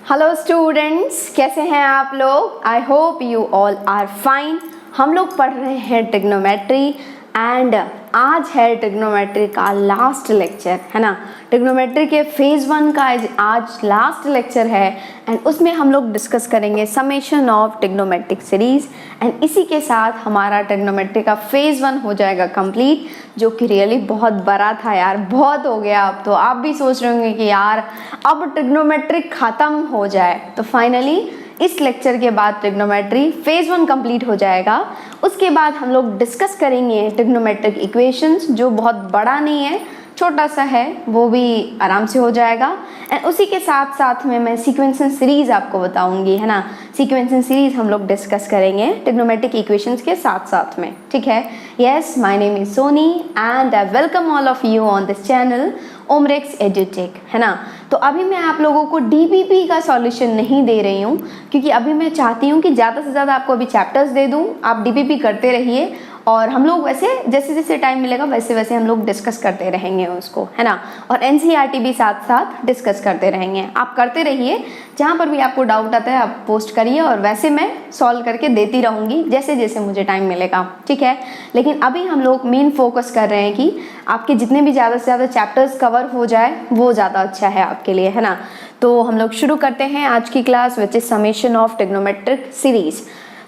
Hello students, कैसे हैं आप लोग? I hope you all are fine. हम लोग पढ़ रहे हैं ट्रिग्नोमेट्री एंड आज है ट्रिग्नोमेट्री का लास्ट लेक्चर, है ना। ट्रिग्नोमेट्री के फेज़ 1 का आज लास्ट लेक्चर है एंड उसमें हम लोग डिस्कस करेंगे summation of trigonometric series and इसी के साथ हमारा ट्रिग्नोमेट्री का फेज़ 1 हो जाएगा कंप्लीट, जो कि रियली बहुत बड़ा था यार, बहुत हो गया। अब तो आप भी सोच रहे होंगे कि यार अब ट्रिग्नोमेट्री ख़त्म हो जाए। तो फाइनली इस लेक्चर के बाद ट्रिग्नोमेट्री फेज़ 1 कंप्लीट हो जाएगा। उसके बाद हम लोग डिस्कस करेंगे ट्रिग्नोमेट्रिक इक्वेशंस, जो बहुत बड़ा नहीं है, छोटा सा है, वो भी आराम से हो जाएगा। एंड उसी के साथ साथ में मैं सीक्वेंशियल सीरीज़ आपको बताऊंगी, है ना। सीक्वेंशियल सीरीज़ हम लोग डिस्कस करेंगे ट्रिग्नोमेट्रिक इक्वेशंस के साथ साथ में, ठीक है। Yes, my name is Soni and I welcome all of you on this channel Omrex एजुटेक, है ना। तो अभी मैं आप लोगों को डीपीपी का सॉल्यूशन नहीं दे रही हूँ, क्योंकि अभी मैं चाहती हूँ कि ज़्यादा से ज़्यादा आपको अभी चैप्टर्स दे दूँ, आप डीपीपी करते रहिए और हम लोग वैसे जैसे जैसे टाइम मिलेगा वैसे वैसे हम लोग डिस्कस करते रहेंगे उसको, है ना। और एनसीईआरटी भी साथ साथ डिस्कस करते रहेंगे। आप करते रहिए, जहाँ पर भी आपको डाउट आता है आप पोस्ट करिए और वैसे मैं सॉल्व करके देती रहूँगी जैसे जैसे मुझे टाइम मिलेगा, ठीक है। लेकिन अभी हम लोग मेन फोकस कर रहे हैं कि आपके जितने भी ज़्यादा से ज़्यादा चैप्टर्स कवर हो जाए वो ज़्यादा अच्छा है आपके लिए, है ना। तो हम लोग शुरू करते हैं आज की class, which is summation of trigonometric series.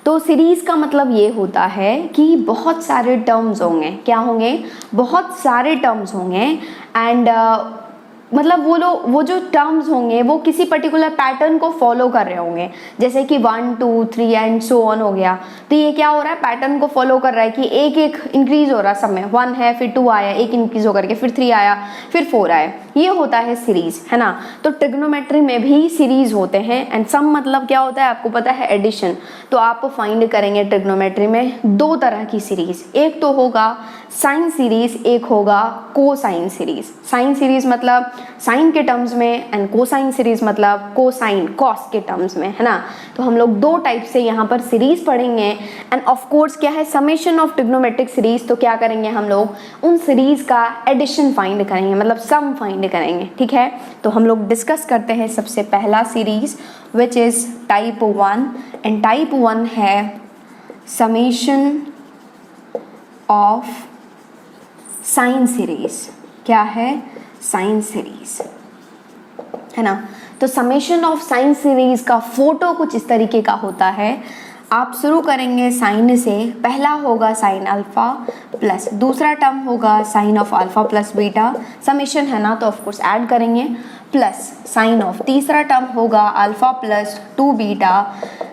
तो सीरीज़ का मतलब ये होता है कि बहुत सारे टर्म्स होंगे, क्या होंगे, बहुत सारे टर्म्स होंगे एंड मतलब वो जो टर्म्स होंगे वो किसी पर्टिकुलर पैटर्न को फॉलो कर रहे होंगे, जैसे कि 1 2 3 एंड सो ऑन हो गया। तो ये क्या हो रहा है, पैटर्न को फॉलो कर रहा है कि एक एक इंक्रीज हो रहा है, सब में 1 है, फिर 2 आया, एक इंक्रीज होकर के फिर 3 आया, फिर 4 आया। ये होता है सीरीज, है ना। तो ट्रिग्नोमेट्री में भी सीरीज होते हैं एंड सम मतलब क्या होता है आपको पता है, एडिशन। तो आप फाइंड करेंगे ट्रिग्नोमेट्री में दो तरह की सीरीज, एक तो होगा साइन सीरीज, एक होगा कोसाइन सीरीज। साइन सीरीज मतलब साइन के टर्म्स में एंड कोसाइन सीरीज मतलब कोसाइन कॉस के टर्म्स में, है ना। तो हम लोग दो टाइप से यहाँ पर सीरीज पढ़ेंगे एंड ऑफ कोर्स क्या है, समेशन ऑफ ट्रिग्नोमेट्रिक सीरीज। तो क्या करेंगे हम लोग उन सीरीज का एडिशन फाइंड करेंगे, मतलब सम फाइंड करेंगे, ठीक है। तो हम लोग डिस्कस करते हैं सबसे पहला series which is type 1 and type 1 है समेशन ऑफ साइन सीरीज। क्या है, साइन सीरीज, है ना। तो समेशन ऑफ साइन सीरीज का फोटो कुछ इस तरीके का होता है। आप शुरू करेंगे साइन से, पहला होगा साइन अल्फा प्लस दूसरा टर्म होगा sine of alpha plus beta, summation है ना तो ऑफकोर्स ऐड करेंगे, प्लस साइन ऑफ तीसरा टर्म होगा अल्फा प्लस 2 बीटा।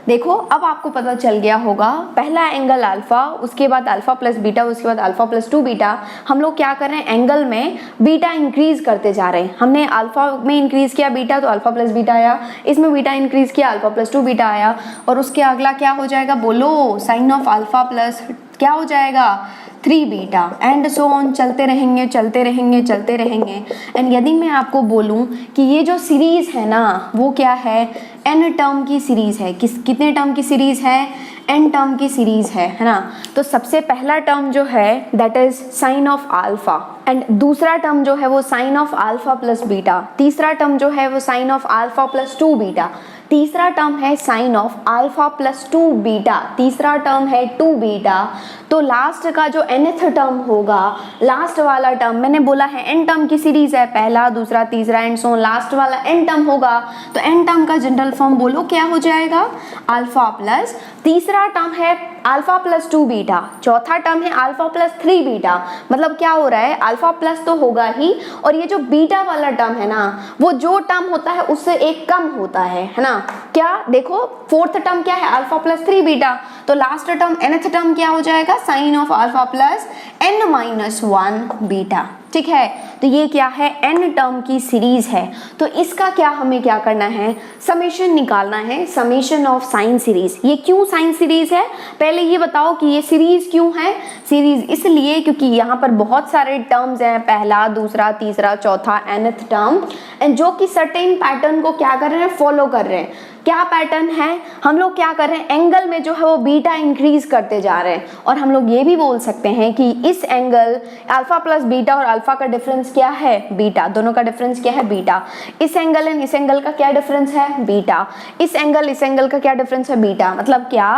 देखो अब आपको पता चल गया होगा, पहला एंगल अल्फा, उसके बाद अल्फा प्लस बीटा, उसके बाद अल्फा प्लस 2 बीटा। हम लोग क्या कर रहे हैं, एंगल में बीटा इंक्रीज करते जा रहे हैं। हमने अल्फा में इंक्रीज किया बीटा तो अल्फा प्लस बीटा आया, इसमें बीटा इंक्रीज किया अल्फा प्लस 2 बीटा आया, और उसके अगला क्या हो जाएगा, बोलो, साइन ऑफ अल्फा प्लस क्या हो जाएगा, 3 बीटा एंड सो ऑन, चलते रहेंगे चलते रहेंगे चलते रहेंगे। एंड यदि मैं आपको बोलूं कि ये जो सीरीज है ना वो क्या है, n टर्म की सीरीज है। कितने टर्म की सीरीज है, n टर्म की सीरीज है ना। तो सबसे पहला टर्म जो है that is sine of alpha and दूसरा टर्म जो है वो sine of alpha plus beta, तीसरा टर्म जो है वो sine of alpha plus 2 beta, तीसरा टर्म है sine of alpha plus 2 beta, तीसरा टर्म है 2 बीटा। तो लास्ट का जो nth टर्म होगा, लास्ट वाला टर्म मैंने बोला है n टर्म की सीरीज है, पहला दूसरा तीसरा एंड सो लास्ट वाला n टर्म होगा। तो n टर्म का जनरल फॉर्म बोलो क्या हो जाएगा, अल्फा प्लस, तीसरा टर्म है अल्फा प्लस 2 बीटा, चौथा टर्म है अल्फा प्लस 3 बीटा। मतलब क्या हो रहा है, अल्फा प्लस तो होगा ही और ये जो बीटा वाला टर्म है ना वो जो टर्म होता है उससे एक कम होता है ना। क्या देखो, फोर्थ टर्म क्या है, अल्फा प्लस 3 बीटा, तो लास्ट टर्म nth टर्म क्या हो जाएगा, sine of alpha plus n minus 1 beta, ठीक है। तो ये क्या है, n टर्म की सीरीज है। तो इसका क्या हमें क्या करना है, समेशन निकालना है, समेशन ऑफ साइन सीरीज। ये क्यों साइन सीरीज है, पहले ये बताओ कि ये सीरीज क्यों है। सीरीज इसलिए क्योंकि यहाँ पर बहुत सारे टर्म्स हैं, पहला दूसरा तीसरा चौथा nth टर्म, एंड जो कि सर्टेन पैटर्न को क्या कर रहे हैं, फॉलो कर रहे हैं। क्या पैटर्न है, हम लोग क्या कर रहे हैं, एंगल में जो है वो बीटा इंक्रीज करते जा रहे हैं। और हम लोग ये भी बोल सकते हैं कि इस एंगल अल्फा प्लस बीटा और अल्फा का डिफरेंस क्या है, बीटा, दोनों का डिफरेंस क्या है, बीटा। इस एंगल एंड इस एंगल का क्या डिफरेंस है, बीटा। इस एंगल का क्या डिफरेंस है, बीटा। मतलब क्या,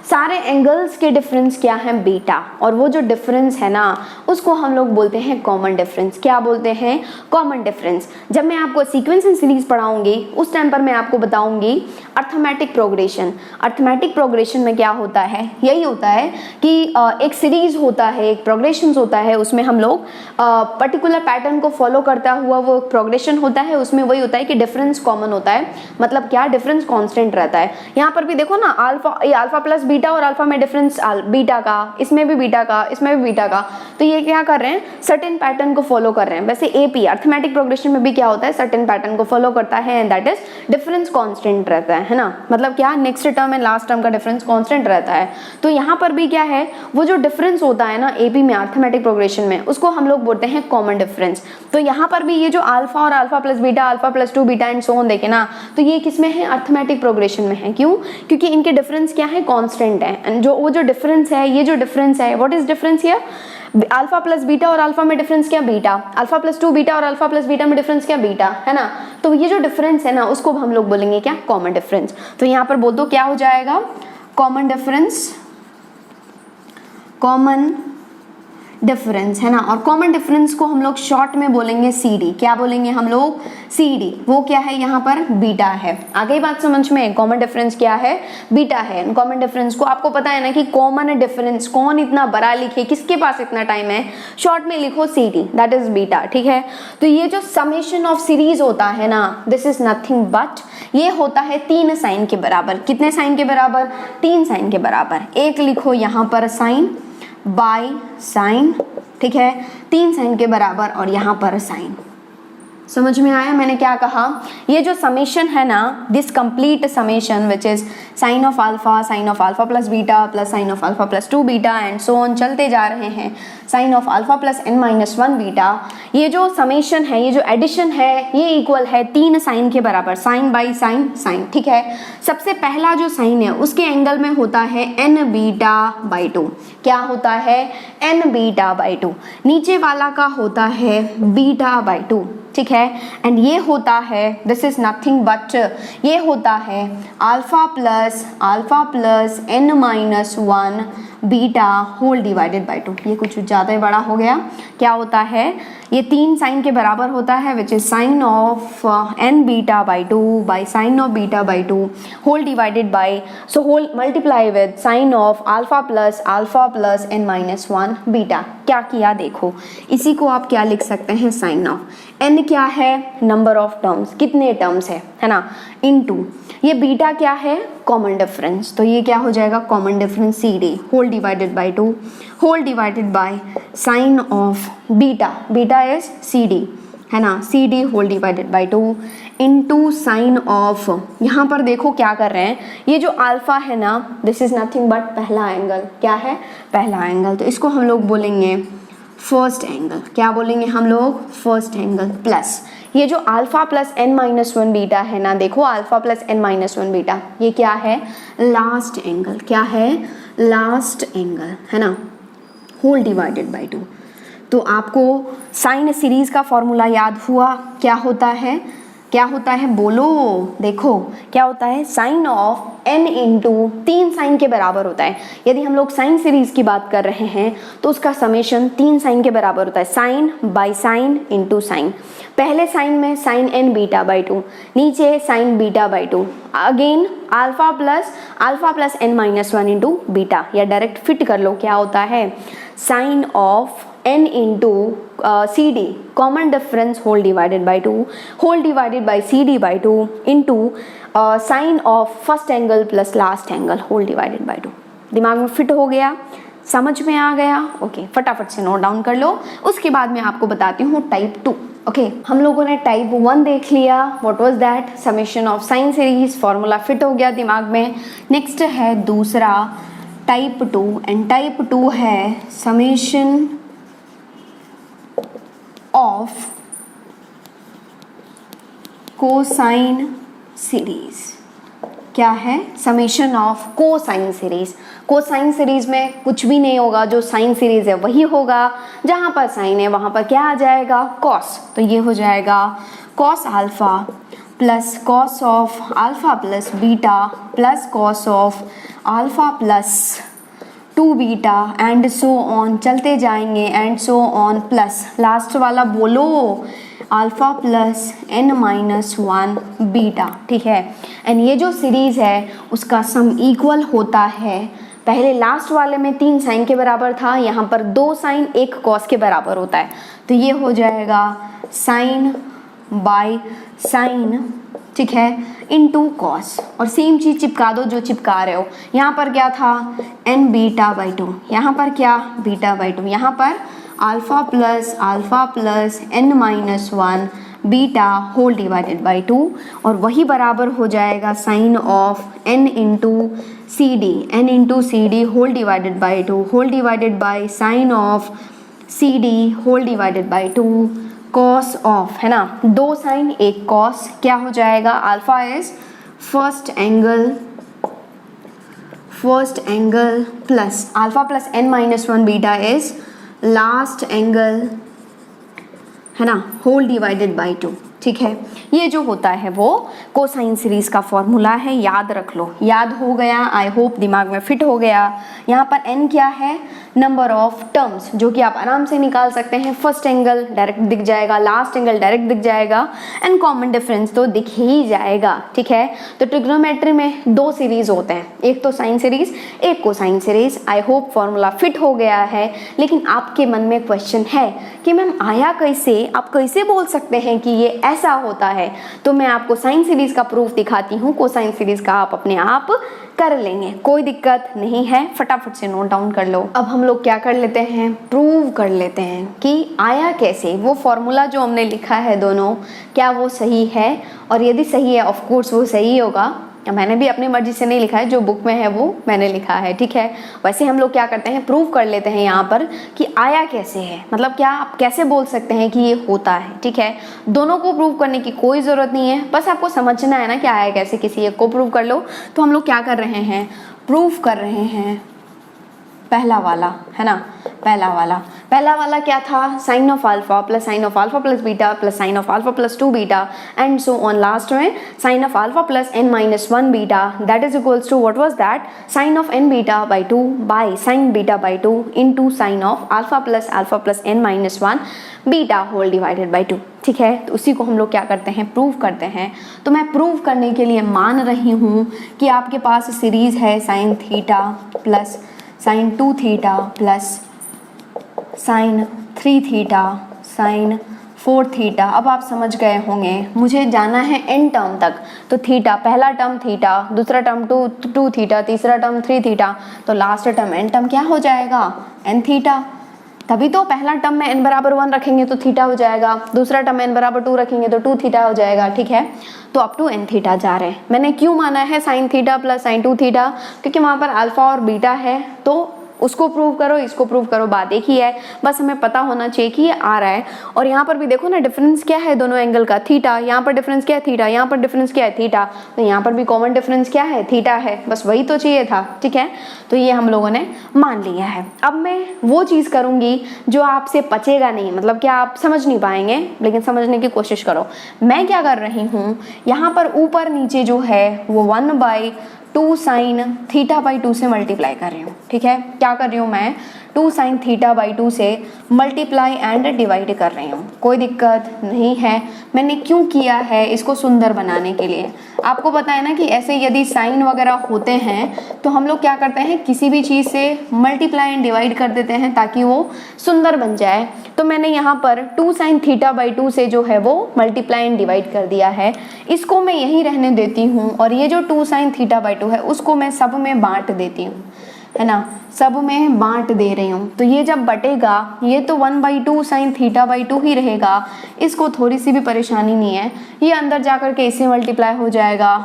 सारे एंगल्स के डिफरेंस क्या है, बीटा। और वो जो डिफरेंस है ना उसको हम लोग बोलते हैं कॉमन डिफरेंस। क्या बोलते हैं, कॉमन डिफरेंस। जब मैं आपको सीक्वेंस एंड सीरीज पढ़ाऊंगी उस टाइम पर मैं आपको बताऊंगी अर्थमेटिक प्रोग्रेशन। अर्थमेटिक प्रोग्रेशन में क्या होता है, यही होता है कि एक सीरीज होता है, एक प्रोग्रेशन होता है, उसमें हम लोग पर्टिकुलर पैटर्न को फॉलो करता हुआ वो प्रोग्रेशन होता है, उसमें वही होता है कि डिफरेंस कॉमन होता है। मतलब क्या, डिफरेंस कांस्टेंट रहता है। यहाँ पर भी देखो ना, अल्फा प्लस बीटा और अल्फा में डिफरेंस बीटा का, इसमें भी बीटा का, इसमें भी बीटा का। तो ये क्या कर रहे हैं, सर्टेन पैटर्न को फॉलो कर रहे हैं। वैसे एपी अर्थमेटिक प्रोग्रेशन में भी क्या होता है, सर्टेन पैटर्न को फॉलो करता है and that is difference constant रहता है ना। मतलब क्या, next term and last term का डिफरेंस कांस्टेंट रहता है। तो यहाँ पर भी क्या है, वो जो डिफरेंस होता है ना एपी में अर्थमेटिक प्रोग्रेशन में, उसको हम लोग बोलते हैं कॉमन डिफरेंस। तो यहाँ पर भी ये जो अल्फा और alpha plus beta, alpha plus 2 beta and so on देखे ना, तो ये किसमें है, अर्थमेटिक प्रोग्रेशन में है। क्यों, क्योंकि इनके डिफरेंस क्या है, कांस्टेंट है। एंड जो वो जो डिफरेंस है, ये जो डिफरेंस है, what is difference here, alpha plus beta और अल्फा में डिफरेंस क्या, बीटा। अल्फा प्लस 2 बीटा और अल्फा प्लस बीटा में डिफरेंस क्या, बीटा, है ना। तो ये जो डिफरेंस है ना उसको हम लोग बोलेंगे क्या, कॉमन डिफरेंस। तो यहाँ पर बोल दो क्या हो जाएगा, कॉमन डिफरेंस, कॉमन डिफरेंस, है ना। और कॉमन डिफरेंस को हम लोग शॉर्ट में बोलेंगे CD। क्या बोलेंगे हम लोग, CD। वो क्या है, यहाँ पर बीटा है। आ गई बात समझ में, कॉमन डिफरेंस क्या है, बीटा है। कॉमन डिफरेंस को आपको पता है ना कि कॉमन डिफरेंस कौन इतना बड़ा लिखे, किसके पास इतना टाइम है, शॉर्ट में लिखो CD, दैट इज बीटा, ठीक है। तो ये जो समेशन ऑफ सीरीज होता है ना, दिस इज नथिंग बट, ये होता है 3 साइन के बराबर। कितने साइन के बराबर, 3 साइन के बराबर। एक लिखो यहाँ पर साइन बाय साइन, ठीक है, 3 साइन के बराबर, और यहाँ पर साइन। समझ में आया मैंने क्या कहा, ये जो समेशन है ना, this complete summation which is sine of alpha plus beta plus sine of alpha plus 2 beta and so on, चलते जा रहे हैं, sine of alpha plus n-1 beta. ये जो समेशन है, ये जो एडिशन है, ये इक्वल है 3 साइन के बराबर, साइन बाई साइन, साइन, ठीक है। सबसे पहला जो साइन है उसके एंगल में होता है n बीटा बाई 2। क्या होता है, n बीटा बाई 2। नीचे वाला का होता है बीटा बाई 2, ठीक है। एंड ये होता है, दिस इज नथिंग बट, ये होता है alpha plus n-1 beta whole divided by 2। ये कुछ ज़्यादा ही बड़ा हो गया। क्या होता है, ये 3 साइन के बराबर होता है which is sine of n beta by 2 by sine of beta by 2 whole divided by, so whole multiply with sine of alpha plus n-1 beta. क्या किया देखो, इसी को आप क्या लिख सकते हैं, साइन ऑफ n क्या है, नंबर ऑफ टर्म्स, कितने टर्म्स है ना, इनटू ये बीटा क्या है, कॉमन डिफरेंस। तो ये क्या हो जाएगा, common difference CD whole divided by 2 whole divided by sine of beta, beta is CD, है ना, CD whole divided by 2 into sine of, यहाँ पर देखो क्या कर रहे हैं, ये जो अल्फा है ना, दिस इज नथिंग बट पहला एंगल। क्या है, पहला एंगल। तो इसको हम लोग बोलेंगे फर्स्ट एंगल। क्या बोलेंगे हम लोग, फर्स्ट एंगल, प्लस ये जो अल्फा प्लस n-1 बीटा है ना, देखो अल्फा प्लस n-1 बीटा, ये क्या है, लास्ट एंगल। क्या है, लास्ट एंगल, है ना, होल डिवाइडेड बाई 2। तो आपको साइन सीरीज का फॉर्मूला याद हुआ, क्या होता है, क्या होता है बोलो, देखो क्या होता है, sine of n into 3 sine के बराबर होता है। यदि हम लोग साइन सीरीज की बात कर रहे हैं तो उसका समेशन 3 साइन के बराबर होता है, sine by sine into sine. पहले साइन में साइन n बीटा बाई 2, नीचे sine beta by 2, again alpha plus n-1 into beta, या डायरेक्ट फिट कर लो, क्या होता है, sine of n into CD common difference whole divided by 2 whole divided बाई CD by 2 into sine of first angle plus last angle whole divided by 2। दिमाग में fit हो गया, समझ में आ गया, ओके। फटाफट से नोट डाउन कर लो, उसके बाद मैं आपको बताती हूँ टाइप 2। ओके, हम लोगों ने टाइप 1 देख लिया, what was that, summation of sine series, formula fit हो गया दिमाग में। नेक्स्ट है दूसरा टाइप 2, एंड टाइप 2 है समेशन ऑफ कोसाइन सीरीज। क्या है, summation of cosine series. Cosine series में कुछ भी नहीं होगा, जो साइन सीरीज है वही होगा, जहां पर साइन है वहां पर क्या आ जाएगा, कॉस। तो ये हो जाएगा cos alpha plus cos of alpha plus beta plus cos of alpha plus 2 beta and so on, चलते जाएंगे and so on, plus last वाला बोलो अल्फा प्लस n-1 बीटा। ठीक है, एंड ये जो सीरीज है उसका सम इक्वल होता है, पहले लास्ट वाले में 3 साइन के बराबर था, यहाँ पर 2 साइन 1 कॉस के बराबर होता है। तो ये हो जाएगा साइन बाय साइन, ठीक है, इनटू कॉस, और सेम चीज चिपका दो जो चिपका रहे हो। यहाँ पर क्या था, n बीटा बाई 2, यहाँ पर क्या बीटा बाई 2, यहाँ पर alpha plus n-1 beta whole divided by 2, और वही बराबर हो जाएगा sine of n into C D whole divided by 2 whole divided by sine of C D whole divided by 2 cos of, है ना, 2 साइन 1 कॉस, क्या हो जाएगा, alpha is first angle plus alpha plus n-1 beta is last angle, है ना, whole divided by 2। ठीक है, ये जो होता है वो कोसाइन सीरीज का फॉर्मूला है, याद रख लो। याद हो गया, आई होप दिमाग में फिट हो गया। यहाँ पर n क्या है, नंबर ऑफ टर्म्स, जो कि आप आराम से निकाल सकते हैं। फर्स्ट एंगल डायरेक्ट दिख जाएगा, लास्ट एंगल डायरेक्ट दिख जाएगा, एंड कॉमन डिफरेंस तो दिख ही जाएगा। ठीक है, तो ट्रिग्नोमेट्री में 2 सीरीज होते हैं, एक तो साइन सीरीज, एक cosine series. I hope formula fit हो गया है। लेकिन आपके मन में क्वेश्चन है कि मैम आया कैसे, आप कैसे बोल सकते हैं कि ये ऐसा होता है। तो मैं आपको साइन सीरीज का प्रूफ दिखाती हूँ, कोसाइन सीरीज का आप अपने आप कर लेंगे, कोई दिक्कत नहीं है। फटाफट से नोट डाउन कर लो। अब हम लोग क्या कर लेते हैं, प्रूव कर लेते हैं कि आया कैसे, वो फॉर्मूला जो हमने लिखा है दोनों, क्या वो सही है, और यदि सही है ऑफ कोर्स वो सही होगा। मैंने भी अपनी मर्जी से नहीं लिखा है, जो बुक में है वो मैंने लिखा है। ठीक है, वैसे हम लोग क्या करते हैं, प्रूव कर लेते हैं यहाँ पर कि आया कैसे है, मतलब क्या आप कैसे बोल सकते हैं कि ये होता है। ठीक है, दोनों को प्रूव करने की कोई ज़रूरत नहीं है, बस आपको समझना है ना कि आया कैसे, किसी एक को प्रूव कर लो। तो हम लोग क्या कर रहे हैं, प्रूव कर रहे हैं पहला वाला, है ना, पहला वाला क्या था, sine of alpha plus beta plus sine of alpha plus 2 beta and so on, last में sine of alpha plus n-1 beta, that is equals to what was that, sine of n beta by 2 by sine beta by 2 into sine of alpha plus n-1 beta whole divided by 2। ठीक है, तो उसी को हम लोग क्या करते हैं, प्रूव करते हैं। तो मैं प्रूव करने के लिए मान रही हूँ कि आपके पास सीरीज है sign theta plus sine 2 theta plus sine 3 theta sine 4 theta. अब आप समझ गए होंगे, मुझे जाना है n टर्म तक। तो थीटा, पहला टर्म थीटा, दूसरा टर्म 2 थीटा, तीसरा टर्म 3 थीटा, तो लास्ट टर्म n टर्म क्या हो जाएगा, n थीटा। तभी तो पहला टर्म में n बराबर 1 रखेंगे तो थीटा हो जाएगा, दूसरा टर्म n बराबर 2 रखेंगे तो 2 थीटा हो जाएगा। ठीक है, तो अप टू n थीटा जा रहे हैं। मैंने क्यों माना है sign theta plus sine 2 theta, क्योंकि वहाँ पर अल्फा और बीटा है, तो उसको प्रूव करो, इसको प्रूव करो, बात एक ही है। बस हमें पता होना चाहिए कि ये आ रहा है। और यहाँ पर भी देखो ना, डिफरेंस क्या है दोनों एंगल का, थीटा। यहाँ पर डिफरेंस क्या है, थीटा। यहाँ पर डिफरेंस क्या है, थीटा। तो यहाँ पर भी कॉमन डिफरेंस क्या है, थीटा है। बस वही तो चाहिए था। ठीक है, तो ये हम लोगों ने मान लिया है। अब मैं वो चीज़ करूँगी जो आपसे पचेगा नहीं, मतलब क्या आप समझ नहीं पाएंगे, लेकिन समझने की कोशिश करो। मैं क्या कर रही हूँ, यहाँ पर ऊपर नीचे जो है वो 1/2 साइन थीटा बाई 2 से मल्टीप्लाई कर रही हूँ। ठीक है, क्या कर रही हूँ मैं, 2 साइन थीटा बाई 2 से मल्टीप्लाई एंड डिवाइड कर रही हूँ। कोई दिक्कत नहीं है। मैंने क्यों किया है, इसको सुंदर बनाने के लिए। आपको पता है ना कि ऐसे यदि साइन वगैरह होते हैं तो हम लोग क्या करते हैं, किसी भी चीज़ से मल्टीप्लाई एंड डिवाइड कर देते हैं ताकि वो सुंदर बन जाए। तो मैंने यहाँ पर 2 साइन थीटा बाई 2 से जो है वो मल्टीप्लाई एंड डिवाइड कर दिया है। इसको मैं यहीं रहने देती हूँ, और ये जो 2 साइन थीटा बाई 2 है उसको मैं सब में बांट देती हूँ, है ना, सब में बांट दे रही हूँ। तो ये जब बटेगा, ये तो 1/2 साइन थीटा बाई 2 ही रहेगा। इसको थोड़ी सी भी परेशानी नहीं है, ये अंदर जाकर के इससे मल्टीप्लाई हो जाएगा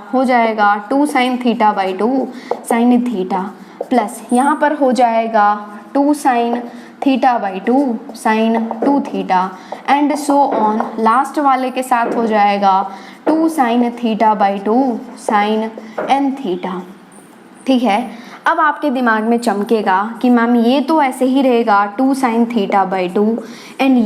2 sine theta by 2 sine theta, plus यहाँ पर हो जाएगा 2 sine theta by 2 sine 2 theta and so on. Last वाले के साथ हो जाएगा 2 sine theta by 2 sine n theta. ठीक है, अब आपके दिमाग में चमकेगा कि मैम ये तो ऐसे ही रहेगा 2 साइन थीटा बाई 2 एंड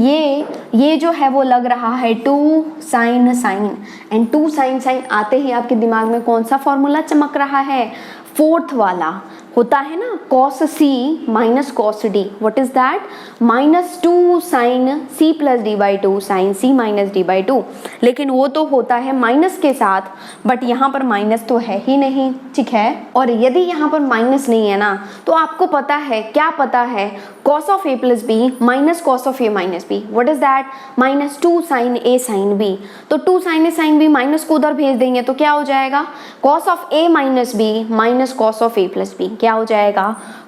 ये जो है वो लग रहा है 2 sine sine and 2 sine sine आते ही आपके दिमाग में कौन सा फॉर्मूला चमक रहा है? फोर्थ वाला होता है ना, cos c minus cos d। What is that? -2 sine c plus D by 2 sine c minus D by 2। लेकिन वो तो होता है माइनस के साथ, बट यहाँ पर माइनस तो है ही नहीं। ठीक है, और यदि यहाँ पर माइनस नहीं है ना, तो आपको पता है, क्या पता है? cos of a plus B minus cos of a minus B. What is that? -2 sine a sine b। तो 2 sine a sine b minus को उधर भेज देंगे तो क्या हो जाएगा? cos of a minus b minus cos of a plus b। क्या हो जाएगा?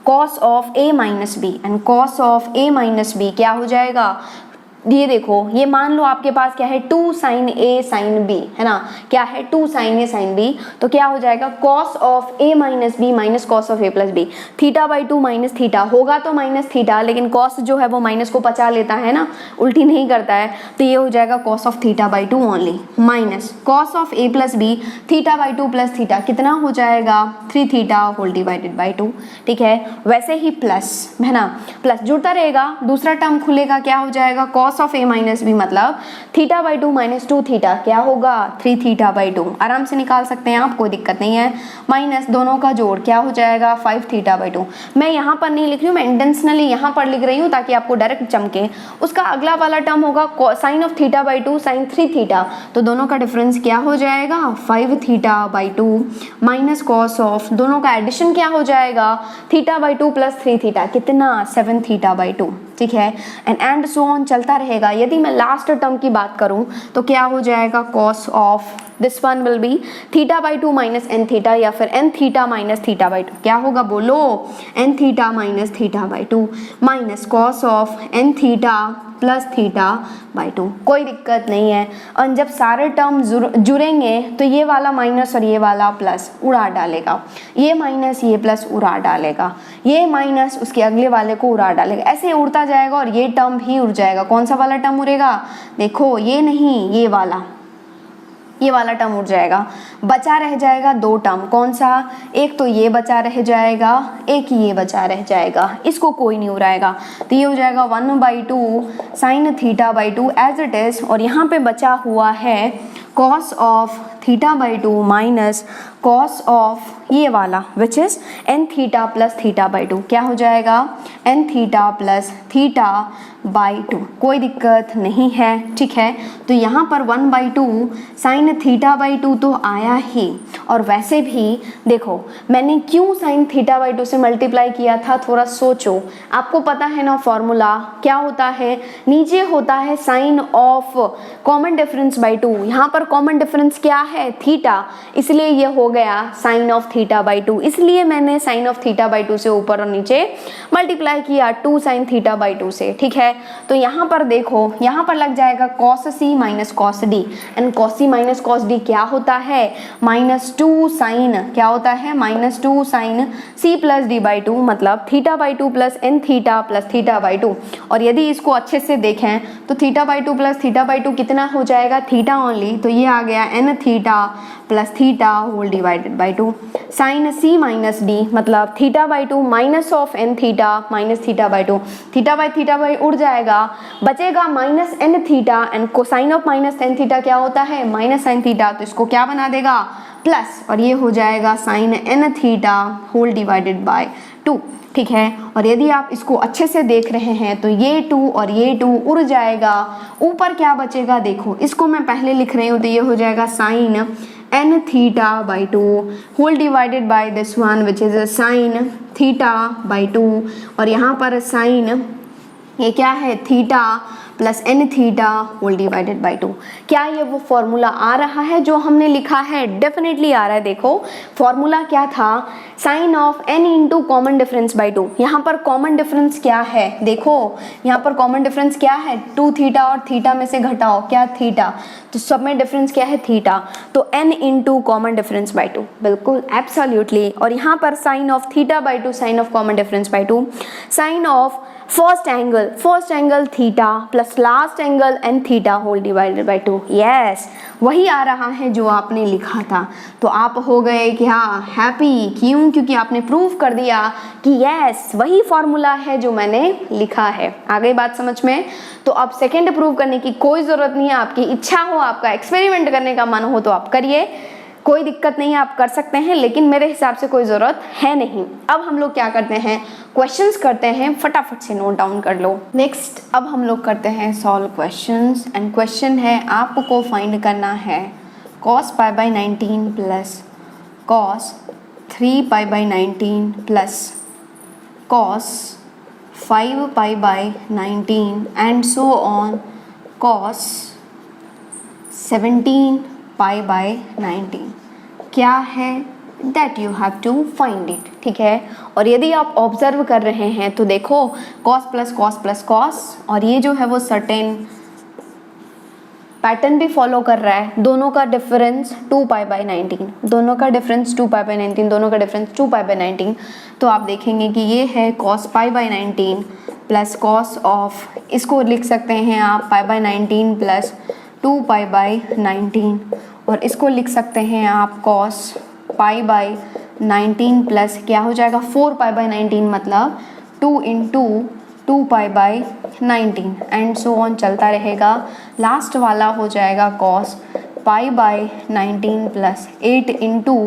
cos of a minus B and cos of a minus B क्या हो जाएगा? ये देखो, ये मान लो आपके पास क्या है? 2 साइन a साइन b है ना, क्या है? 2 साइन a साइन b। तो क्या हो जाएगा? cos of a minus B minus cos of a plus B. Theta by 2 minus theta होगा तो माइनस थीटा, लेकिन cos जो है वो माइनस को पचा लेता है ना, उल्टी नहीं करता है, तो ये हो जाएगा cos of theta by 2 only minus cos of a plus B theta by 2 plus theta. कितना हो जाएगा? 3 थीटा होल डिवाइडेड बाई 2। ठीक है, वैसे ही प्लस है ना, प्लस जुड़ता रहेगा, दूसरा टर्म खुलेगा, क्या हो जाएगा? cos of a minus B मतलब थीटा बाई 2 माइनस 2 थीटा। क्या होगा? 3 थीटा बाई 2। आराम से निकाल सकते हैं आप, कोई दिक्कत नहीं है। माइनस दोनों का जोड़ क्या हो जाएगा? 5 थीटा बाई 2। मैं यहाँ पर नहीं लिख रही हूँ, मैं इंटेंशनली यहाँ पर लिख रही हूँ ताकि आपको डायरेक्ट चमके। उसका अगला वाला टर्म होगा sine of theta by 2 sine 3 theta. तो दोनों का डिफरेंस क्या हो जाएगा? 5 theta by 2 minus cos of, दोनों का एडिशन क्या हो जाएगा? Theta by 2 plus 3 theta. कितना? 7 थीटा बाई 2। ठीक है, एंड सो ऑन चलता रहेगा। यदि मैं लास्ट टर्म की बात करूं तो क्या हो जाएगा? Cos of this one will be theta by 2 minus N theta, या फिर N theta minus theta by 2। क्या होगा? बोलो, N theta minus theta by 2 minus cos of N theta plus theta by 2। कोई दिक्कत नहीं है। और जब सारे टर्म जुड़ेंगे तो ये वाला माइनस और ये वाला प्लस उड़ा डालेगा, ये माइनस ये प्लस उड़ा डालेगा, ये माइनस उसके अगले वाले को उड़ा डालेगा, ऐसे उड़ता जाएगा और ये टर्म भी उड़ जाएगा। कौन सा वाला टर्म उड़ेगा? देखो, ये नहीं, ये वाला टर्म उड़ जाएगा। बचा रह जाएगा 2 टर्म। कौन सा? एक तो ये बचा रह जाएगा, एक ये बचा रह जाएगा, इसको कोई नहीं उड़ाएगा। तो ये हो जाएगा 1/2 sine theta by 2 as it is, और यहाँ पे बचा हुआ है cos of theta by 2 minus cos of ये वाला which is N theta plus theta by 2। क्या हो जाएगा? N theta plus theta by 2। कोई दिक्कत नहीं है। ठीक है, तो यहाँ पर 1/2 साइन थीटा बाई 2 तो आया ही, और वैसे भी देखो मैंने क्यों साइन थीटा बाई 2 से मल्टीप्लाई किया था, थोड़ा सोचो। आपको पता है ना फॉर्मूला क्या होता है? नीचे होता है sine of common difference by 2, यहाँ पर कॉमन डिफरेंस क्या है? थीटा, इसलिए ये हो गया साइन ऑफ थीटा बाई 2। इसलिए मैंने साइन ऑफ थीटा बाई 2 से ऊपर और नीचे मल्टीप्लाई किया 2 साइन थीटा बाई 2 से। ठीक है, तो यहाँ पर देखो, यहाँ पर लग जाएगा cos c minus cos d and cos c minus cos d क्या होता है? -2 साइन, क्या होता है? -2 sine c plus d by 2 मतलब theta by 2 plus N theta plus theta by 2। और यदि इसको अच्छे से देखें तो theta by 2 plus theta by 2 कितना हो जाएगा? थीटा ओनली, तो ये आ गया N theta plus theta whole divided by 2 sine c minus d मतलब theta by 2 minus of N theta minus theta by 2। Theta by उड़ जाएगा, बचेगा minus N theta and cosine of minus N theta क्या होता है? Minus sine theta. तो इसको क्या बना देगा? प्लस, और ये हो जाएगा sine N theta whole divided by 2। ठीक है, और यदि आप इसको अच्छे से देख रहे हैं तो ये 2 और ये 2 उड़ जाएगा, ऊपर क्या बचेगा? देखो, इसको मैं पहले लिख रही हूँ, तो ये हो जाएगा sine N theta by 2 whole divided by this one which is sine theta by 2, और यहाँ पर साइन ये क्या है? Theta plus N theta whole divided by 2। क्या ये वो फॉर्मूला आ रहा है जो हमने लिखा है? डेफिनेटली आ रहा है। देखो फॉर्मूला क्या था? Sine of N into common difference by 2। यहाँ पर कॉमन डिफरेंस क्या है? देखो यहाँ पर कॉमन डिफरेंस क्या है? 2 थीटा और थीटा में से घटाओ, क्या? थीटा। तो सब में डिफरेंस क्या है? थीटा। तो N into common difference by 2, बिल्कुल एब्सोल्युटली। और यहाँ पर sine of theta by 2 sine of common difference by 2 sine of first angle theta plus plus last angle N theta whole divided by 2। Yes, वही आ रहा है जो आपने लिखा था। तो आप हो गए क्या हैप्पी, क्यों? क्योंकि आपने प्रूव कर दिया कि यस वही फॉर्मूला है जो मैंने लिखा है। आ गई बात समझ में? तो अब सेकेंड प्रूव करने की कोई ज़रूरत नहीं है, आपकी इच्छा हो, आपका एक्सपेरिमेंट करने का मन हो तो आप करिए, कोई दिक्कत नहीं है, आप कर सकते हैं, लेकिन मेरे हिसाब से कोई ज़रूरत है नहीं। अब हम लोग क्या करते हैं, क्वेश्चंस करते हैं, फटाफट से नोट डाउन कर लो। नेक्स्ट अब हम लोग करते हैं सॉल्व क्वेश्चंस। एंड क्वेश्चन है आपको फाइंड करना है cos pi by 19 plus cos 3 pi by 19 plus cos 5 pi by 19 and so on cos 17 pi by 19 क्या है, that you have to find it. ठीक है, और यदि आप ऑब्जर्व कर रहे हैं तो देखो cos plus cos plus cos, और ये जो है वो सर्टेन पैटर्न भी फॉलो कर रहा है। दोनों का डिफरेंस 2 पाई बाई 19, दोनों का डिफरेंस 2 पाई बाई 19, दोनों का डिफरेंस 2 पाई बाई 19। तो आप देखेंगे कि ये है cos pi by 19 plus cos of, इसको लिख सकते हैं आप पाई बाई 19 प्लस 2 पाई बाई 19, और इसको लिख सकते हैं आप cos पाई बाई 19 प्लस क्या हो जाएगा 4 पाई बाई 19, मतलब 2 into 2 pi by 19 and so on चलता रहेगा। लास्ट वाला हो जाएगा cos pi by 19 plus 8 into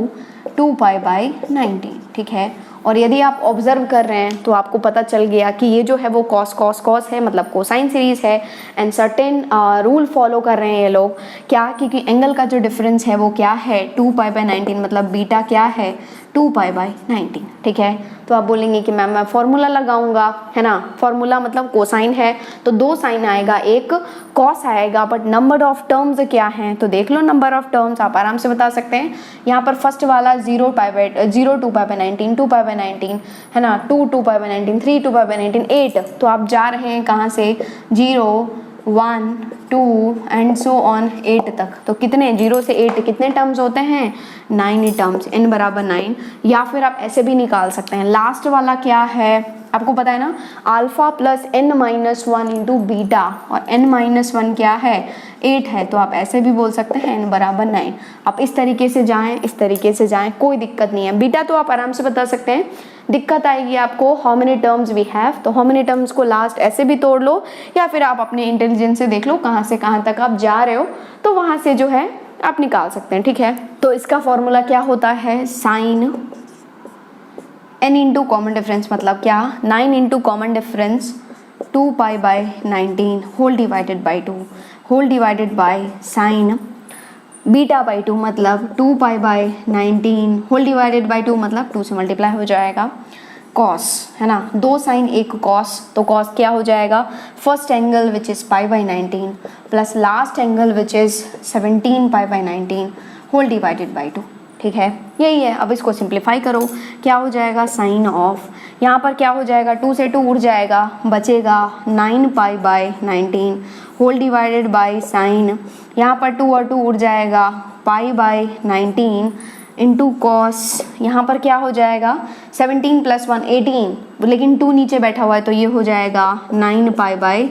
2 pi by 19। ठीक है, और यदि आप ऑब्जर्व कर रहे हैं तो आपको पता चल गया कि ये जो है वो cos cos cos है, मतलब कोसाइन सीरीज है। एंड सर्टेन रूल फॉलो कर रहे हैं ये लोग, क्या? क्योंकि एंगल का जो डिफरेंस है वो क्या है 2 पाई बाई 19, मतलब बीटा क्या है 2 पाई बाई 19। ठीक है, तो आप बोलेंगे कि मैम मैं फॉर्मूला लगाऊंगा, है ना? फॉर्मूला मतलब कोसाइन है तो 2 साइन आएगा, एक कॉस आएगा, बट नंबर ऑफ टर्म्स क्या हैं तो देख लो। नंबर ऑफ टर्म्स आप आराम से बता सकते हैं। यहाँ पर फर्स्ट वाला 0 2 पाई बाई 19, 2 पाई बाई 19, है ना, 2 पाई बाई 19, 3 2 पाई बाई 19, 8। तो आप जा रहे हैं कहाँ से 0 1 2 एंड सो ऑन 8 तक। तो कितने 0 से 8 कितने टर्म्स होते हैं 9 टर्म्स, n बराबर 9। या फिर आप ऐसे भी निकाल सकते हैं, लास्ट वाला क्या है आपको पता है ना, alpha plus n minus 1 into beta, और n माइनस 1 क्या है 8 है। तो आप ऐसे भी बोल सकते हैं n बराबर 9। आप इस तरीके से जाएं, इस तरीके से जाएं, कोई दिक्कत नहीं है। बीटा तो आप आराम से बता सकते हैं, दिक्कत आएगी आपको how many terms we have. तो हाउ मेनी टर्म्स को लास्ट ऐसे भी तोड़ लो, या फिर आप अपने इंटेलिजेंस से देख लो कहाँ से कहाँ तक आप जा रहे हो, तो वहाँ से जो है आप निकाल सकते हैं। ठीक है, तो इसका फॉर्मूला क्या होता है, sine n into common difference, मतलब क्या 9 into common difference 2 pi by 19 whole divided by 2 whole divided by sine beta by 2, मतलब 2 pi by 19 whole divided by 2, मतलब 2 से मल्टीप्लाई हो जाएगा कॉस, है ना, 2 साइन 1 कॉस। तो कॉस क्या हो जाएगा, first angle which is pi by 19 plus last angle which is 17 pi by 19 whole divided by 2। ठीक है, यही है। अब इसको सिंप्लीफाई करो, क्या हो जाएगा साइन ऑफ, यहाँ पर क्या हो जाएगा 2 से 2 उड़ जाएगा, बचेगा 9 pi by 19 whole divided by sine, यहाँ पर 2 और 2 उड़ जाएगा, पाई बाई 19 इंटू कॉस, यहाँ पर क्या हो जाएगा 17 प्लस 1 18, लेकिन 2 नीचे बैठा हुआ है तो ये हो जाएगा 9 पाई बाई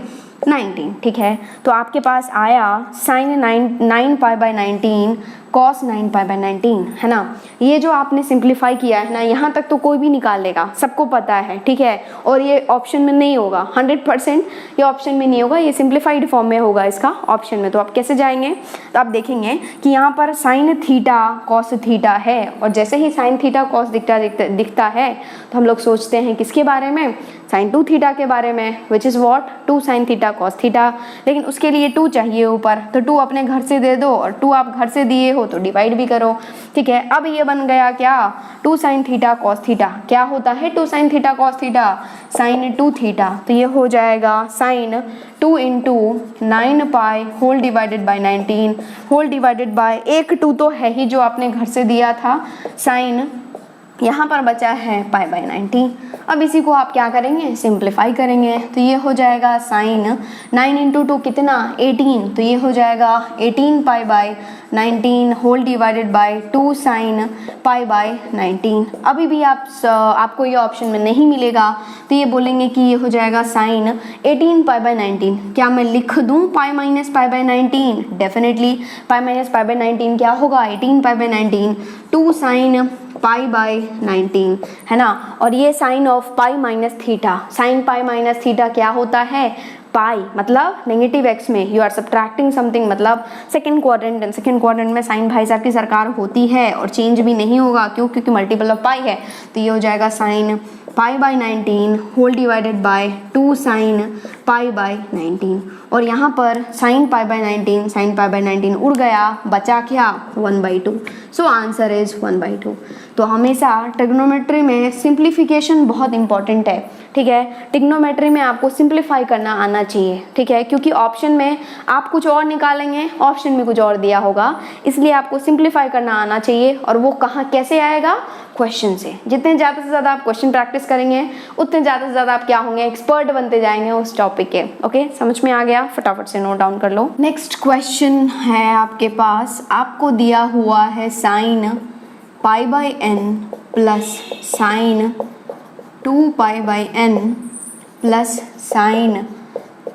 19। ठीक है, तो आपके पास आया sine 9 pi by 19 cos 9 pi by 19, है ना। ये जो आपने सिंप्लीफाई किया है ना, यहाँ तक तो कोई भी निकाल लेगा, सबको पता है। ठीक है, और ये ऑप्शन में नहीं होगा 100%, ये ऑप्शन में नहीं होगा, ये सिंप्लीफाइड फॉर्म में होगा इसका ऑप्शन में। तो आप कैसे जाएंगे, तो आप देखेंगे कि यहाँ पर साइन थीटा कॉस थीटा है, और जैसे ही साइन थीटा कॉस दिखता है तो हम लोग सोचते हैं किसके बारे में, साइन 2 थीटा के बारे में, which is what 2 sine theta cos theta. लेकिन उसके लिए 2 चाहिए ऊपर, तो 2 अपने घर से दे दो, और 2 आप घर से दिए हो तो डिवाइड भी करो। ठीक है, अब ये बन गया क्या 2 साइन थीटा कॉस थीटा, क्या होता है 2 sine theta cos theta, sine 2 theta. तो ये हो जाएगा sine 2 into 9 pi whole divided by 19 whole divided by एक 2 तो है ही जो आपने घर से दिया था, साइन यहाँ पर बचा है पाई बाई 90। अब इसी को आप क्या करेंगे, सिंप्लीफाई करेंगे, तो ये हो जाएगा साइन 9 इंटू 2 कितना 18, तो ये हो जाएगा 18 pi by 19 whole divided by 2 sine pi by 19। अभी भी आपको ये ऑप्शन में नहीं मिलेगा, तो ये बोलेंगे कि ये हो जाएगा साइन 18 पाई बाई 19। क्या मैं लिख दूँ pi minus pi by 19? Definitely pi minus pi by 19 क्या होगा, 18 pi by 19 2 sine pi by 19, है ना। और ये sine of pi minus theta, sine pi minus theta क्या होता है, पाई मतलब नेगेटिव एक्स में यू आर सब्ट्रैक्टिंग समथिंग, मतलब second quadrant, and second quadrant में साइन भाई साहब की सरकार होती है और चेंज भी नहीं होगा, क्यों, क्योंकि मल्टीपल ऑफ पाई है। तो ये हो जाएगा sine pi by 19 whole divided by 2 sine pi by 19। और यहाँ पर sine pi by 19 sine pi by 19 उड़ गया, बचा क्या 1/2। So answer is 1/2। तो हमेशा ट्रिग्नोमेट्री में सिंप्लीफिकेशन बहुत इंपॉर्टेंट है, ठीक है। ट्रिग्नोमेट्री में आपको सिंप्लीफाई करना आना चाहिए, ठीक है, क्योंकि ऑप्शन में आप कुछ और निकालेंगे, ऑप्शन में कुछ और दिया होगा, इसलिए आपको सिंप्लीफाई करना आना चाहिए। और वो कहाँ कैसे आएगा, क्वेश्चन से। जितने ज़्यादा से ज़्यादा आप क्वेश्चन प्रैक्टिस करेंगे उतने ज़्यादा से ज़्यादा आप क्या होंगे, एक्सपर्ट बनते जाएंगे उस टॉपिक के। ओके, समझ में आ गया, फटाफट से नोट डाउन कर लो। नेक्स्ट क्वेश्चन है आपके पास, आपको दिया हुआ है sine pi by n plus sine 2 pi by n plus sine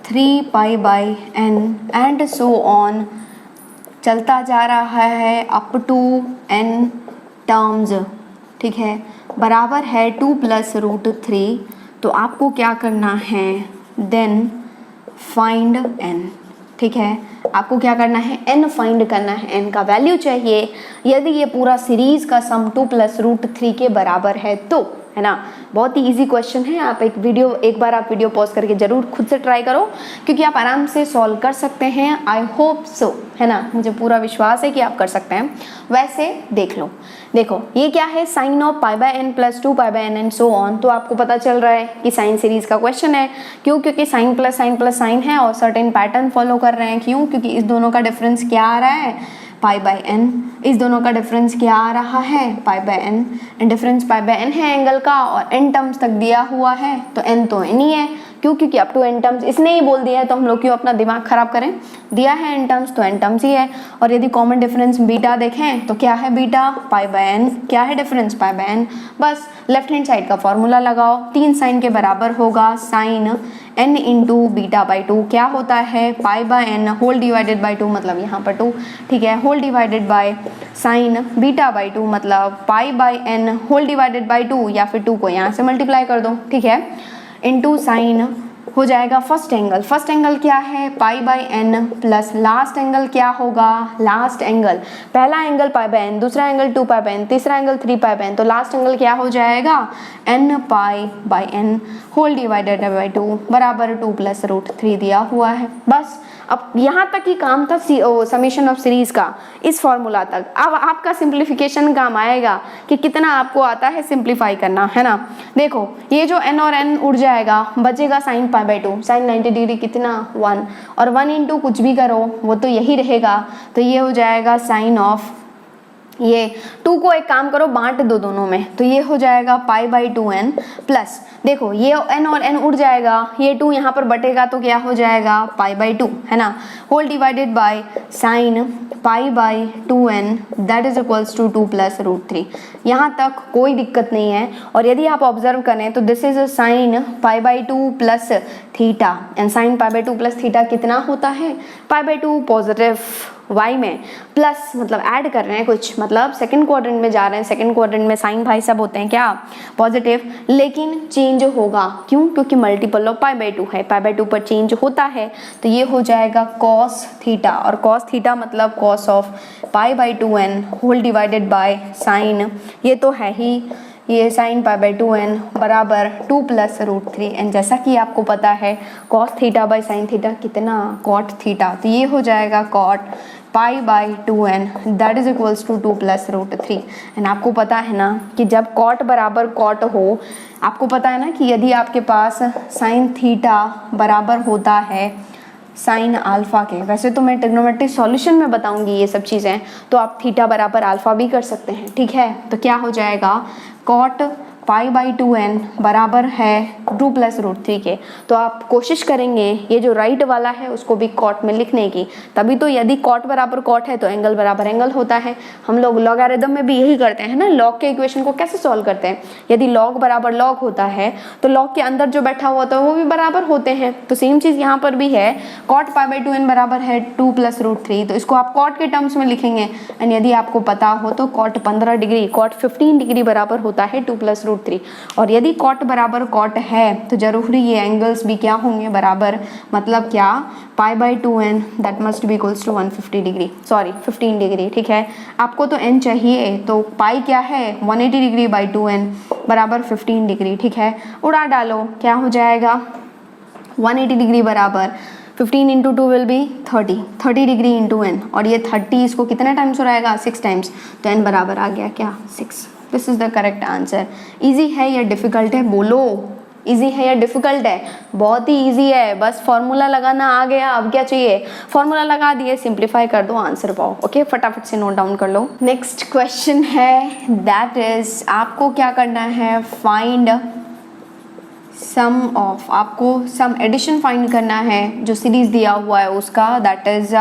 3 pi by n and so on, चलता जा रहा है अप टू एन टर्म्स, ठीक है, बराबर है 2 प्लस रूट 3। तो आपको क्या करना है, देन फाइंड एन, ठीक है, आपको क्या करना है, एन फाइंड करना है, एन का वैल्यू चाहिए। यदि ये पूरा सीरीज का सम 2 प्लस रूट 3 के बराबर है तो, है ना। बहुत ही इजी क्वेश्चन है, आप एक बार आप वीडियो पॉज करके जरूर खुद से ट्राई करो, क्योंकि आप आराम से सॉल्व कर सकते हैं। आई होप सो, है ना, मुझे पूरा विश्वास है कि आप कर सकते हैं। वैसे देख लो, देखो ये क्या है, sine of pi by n plus 2 pi by n and so on. तो आपको पता चल रहा है कि साइन सीरीज का क्वेश्चन है, क्यों, क्योंकि साइन प्लस साइन है और सर्टेन पैटर्न फॉलो कर रहे हैं। क्यों, क्योंकि इस दोनों का डिफरेंस क्या आ रहा है, पाई बाय एन, इस दोनों का डिफरेंस क्या आ रहा है, pi by n, and difference pi by n है एंगल का, और एन टर्म्स तक दिया हुआ है, तो एन तो एन ही है। क्यों, क्योंकि अप टू एन टर्म्स इसने ही बोल दिया है, तो हम लोग क्यों अपना दिमाग खराब करें, दिया है एन टर्म्स तो एन टर्म्स ही है। और यदि कॉमन डिफरेंस बीटा देखें तो क्या है, बीटा पाई बाय एन, क्या है डिफरेंस, पाई बाय एन। बस लेफ्ट हैंड साइड का फॉर्मूला लगाओ, 3 साइन के बराबर होगा sine n into beta by 2, क्या होता है, pi by n whole divided by 2, मतलब यहाँ पर 2, ठीक है, whole divided by sine beta by 2, मतलब pi by n whole divided by 2, या फिर 2 को यहाँ से मल्टीप्लाई कर दो, ठीक है, इंटू साइन हो जाएगा फर्स्ट एंगल। फर्स्ट एंगल क्या है, pi by n, plus last angle क्या होगा, लास्ट एंगल, पहला एंगल पाई बाई एन, दूसरा एंगल 2 पाई बाई एन, तीसरा एंगल 3 पाई बाई एन, तो लास्ट एंगल क्या हो जाएगा, n pi by n whole divided by 2 बराबर 2 प्लस रूट 3 दिया हुआ है। बस अब यहाँ तक ही काम था समेशन ऑफ सीरीज का, इस फॉर्मूला तक। अब आपका सिंप्लीफिकेशन काम आएगा कि कितना आपको आता है सिंप्लीफाई करना, है ना। देखो ये जो n और n उड़ जाएगा, बचेगा sine pi by 2, sine 90 degree कितना 1, और 1 इंटू कुछ भी करो वो तो यही रहेगा, तो ये हो जाएगा साइन ऑफ, ये 2 को एक काम करो बांट दो दोनों में, तो ये हो जाएगा पाई बाई 2n प्लस, देखो ये n और n उड़ जाएगा, ये 2 यहाँ पर बटेगा तो क्या हो जाएगा पाई बाई 2, है ना, whole divided by sine pi by 2n that is equals to 2 plus root 3। यहाँ तक कोई दिक्कत नहीं है। और यदि आप ऑब्जर्व करें तो this is sine pi by 2 plus theta, and sign pi by 2 plus theta कितना होता है, पाई बाई 2 पॉजिटिव y में, प्लस मतलब ऐड कर रहे हैं कुछ, मतलब सेकंड क्वाड्रेंट में जा रहे हैं, सेकंड क्वाड्रेंट में साइन भाई सब होते हैं क्या पॉजिटिव, लेकिन चेंज होगा, क्यों, क्योंकि मल्टीपल ऑफ पाई बाई 2 है, पाई बाई 2 पर चेंज होता है, तो ये हो जाएगा कॉस थीटा, और कॉस थीटा मतलब cos of pi by 2n whole divided by sine, ये तो है ही, ये साइन पाई बाई 2n बराबर 2 प्लस रूट 3, एंड जैसा कि आपको पता है cos theta by sine theta कितना, कॉट थीटा, तो ये हो जाएगा cot pi by 2n that is equals to 2 plus root 3। And आपको पता है ना कि जब कॉट बराबर कॉट हो, आपको पता है ना कि यदि आपके पास साइन थीटा बराबर होता है साइन अल्फा के। वैसे तो मैं ट्रिग्नोमेट्रिक सॉल्यूशन में बताऊंगी ये सब चीज़ें, तो आप थीटा बराबर अल्फा भी कर सकते हैं, ठीक है। तो क्या हो जाएगा, कॉट पाई बाई 2n बराबर है 2 प्लस रूट 3 के। तो आप कोशिश करेंगे ये जो राइट वाला है उसको भी कॉट में लिखने की, तभी तो यदि कॉट बराबर कॉट है तो एंगल बराबर एंगल होता है। हम लोग लॉगरिथम में भी यही करते हैं ना, लॉग के इक्वेशन को कैसे सॉल्व करते हैं, यदि लॉग बराबर लॉग होता है तो लॉग के अंदर जो बैठा हुआ होता है वो भी बराबर होते हैं। तो सेम चीज़ यहाँ पर भी है, कॉट पाई बाई 2n बराबर है 2 प्लस रूट 3, तो इसको आप कॉट के टर्म्स में लिखेंगे। एंड यदि आपको पता हो तो कॉट 15 डिग्री, कॉट 15 डिग्री बराबर होता है 2 प्लस रूट 3। और यदि कॉट बराबर कॉट है तो जरूरी ये एंगल्स भी क्या होंगे, बराबर, मतलब क्या, pi by 2n that must be equals to 150 degree, sorry 15 degree, ठीक है। आपको तो n चाहिए, तो पाई क्या है 180 डिग्री बाई 2n बराबर 15 डिग्री, ठीक है। उड़ा डालो, क्या हो जाएगा 180 डिग्री बराबर 15 into 2 will be 30 degree into n, और ये 30 इसको कितने टाइम्स हो रहेगा, 6 टाइम्स, तो n बराबर आ गया क्या 6। This is the correct answer. Easy है या डिफिकल्ट है, बोलो, इजी है या डिफिकल्ट है? बहुत ही इजी है, बस फॉर्मूला लगाना आ गया, अब क्या चाहिए, फॉर्मूला लगा दिए, सिंप्लीफाई कर दो, आंसर पाओ। ओके, फटाफट से नोट डाउन कर लो। नेक्स्ट क्वेश्चन है, दैट इज आपको क्या करना है, फाइंड सम ऑफ, आपको सम एडिशन फाइंड करना है जो सीरीज दिया हुआ है उसका, that is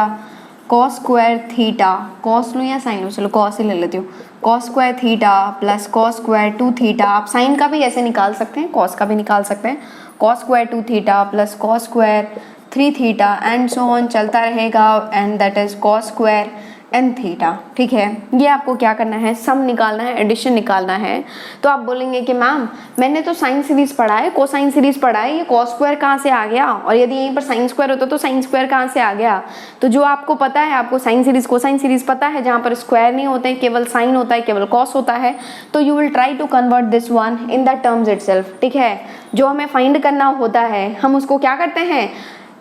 cos square theta, cos लूँ या साइन लूँ, चलो कॉस ही ले लेती हूँ, cos square theta plus cos square 2 theta, आप साइन का भी ऐसे निकाल सकते हैं, कॉस का भी निकाल सकते हैं, cos square 2 theta plus cos square 3 theta and so on चलता रहेगा, and that is cos square n theta, ठीक है। ये आपको क्या करना है, सम निकालना है, एडिशन निकालना है। तो आप बोलेंगे कि मैम मैंने तो साइन सीरीज पढ़ा है, कोसाइन सीरीज पढ़ा है, ये कॉस स्क्वायर कहाँ से आ गया, और यदि यहीं पर साइन स्क्वायर होता तो साइन स्क्वायर कहाँ से आ गया। तो जो आपको पता है, आपको साइन सीरीज कोसाइन सीरीज पता है, जहाँ पर स्क्वायर नहीं होते, केवल साइन होता है, केवल कॉस होता है, तो you will try to convert this one in the terms itself, ठीक है। जो हमें फाइंड करना होता है हम उसको क्या करते हैं,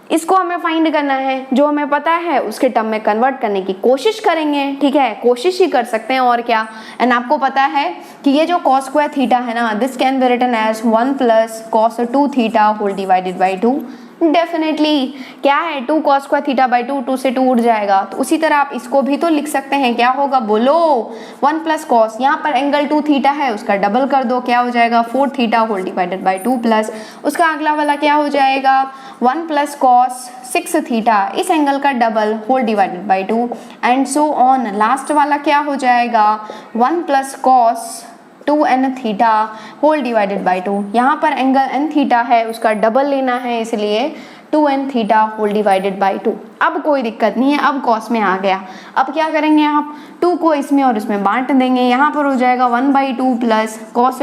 इसको हमें फाइंड करना है, जो हमें पता है उसके टर्म में कन्वर्ट करने की कोशिश करेंगे, ठीक है, कोशिश ही कर सकते हैं और क्या। एंड आपको पता है कि ये जो cos स्क्वायर थीटा है ना, this can be written as 1 plus cos 2 theta whole divided by 2। Definitely क्या है, 2 cos स्क्वायर थीटा बाई 2, 2 से 2 उठ जाएगा, तो उसी तरह आप इसको भी तो लिख सकते हैं, क्या होगा बोलो, 1 प्लस कॉस, यहाँ पर एंगल 2 थीटा है उसका डबल कर दो, क्या हो जाएगा 4 theta whole divided by 2 plus उसका अगला वाला क्या हो जाएगा 1 प्लस कॉस 6 थीटा, इस एंगल का double whole divided by 2 and so on. Last वाला क्या हो जाएगा 1 plus cos 2n theta whole divided by 2, यहाँ पर एंगल n थीटा है उसका डबल लेना है, इसलिए 2n theta whole divided by 2। अब कोई दिक्कत नहीं है, अब कॉस में आ गया। अब क्या करेंगे आप, 2 को इसमें और इसमें बांट देंगे, यहाँ पर हो जाएगा 1/2 plus cos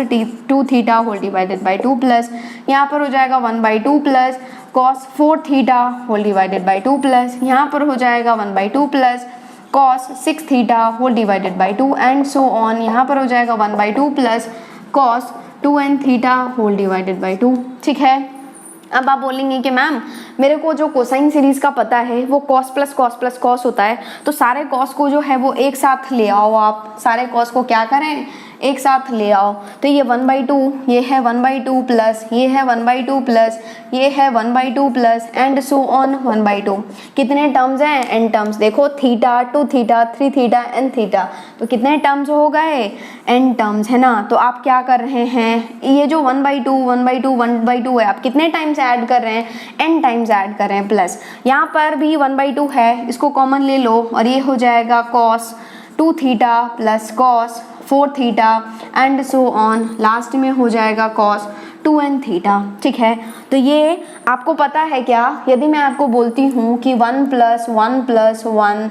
2 theta whole divided by 2 plus यहाँ पर हो जाएगा 1/2 plus cos 4 theta whole divided by 2 plus यहाँ पर हो जाएगा 1/2 plus cos 6 theta whole divided by 2 and so on, यहाँ पर हो जाएगा 1/2 plus cos 2n theta whole divided by 2, ठीक है। अब आप बोलेंगे कि मैम मेरे को जो कोसाइन सीरीज का पता है वो cos plus cos plus cos होता है, तो सारे cos को जो है वो एक साथ ले आओ, आप सारे cos को क्या करें, एक साथ ले आओ। तो ये 1/2, ये है 1/2 प्लस, ये है 1/2 प्लस, ये है 1/2 प्लस एंड सो ऑन 1/2। कितने टर्म्स हैं, n टर्म्स, देखो theta 2 theta 3 theta n theta, तो कितने टर्म्स हो गए, n टर्म्स है ना। तो आप क्या कर रहे हैं, ये जो 1/2 1/2 1/2 है, आप कितने टाइम्स ऐड कर रहे हैं, n टाइम्स ऐड कर रहे हैं, प्लस यहाँ पर भी 1/2 है, इसको कॉमन ले लो और ये हो जाएगा cos 2 theta plus cos 4 theta and so on, last में हो जाएगा cos 2n थीटा, ठीक है। तो ये आपको पता है क्या, यदि मैं आपको बोलती हूँ कि 1 प्लस 1 प्लस 1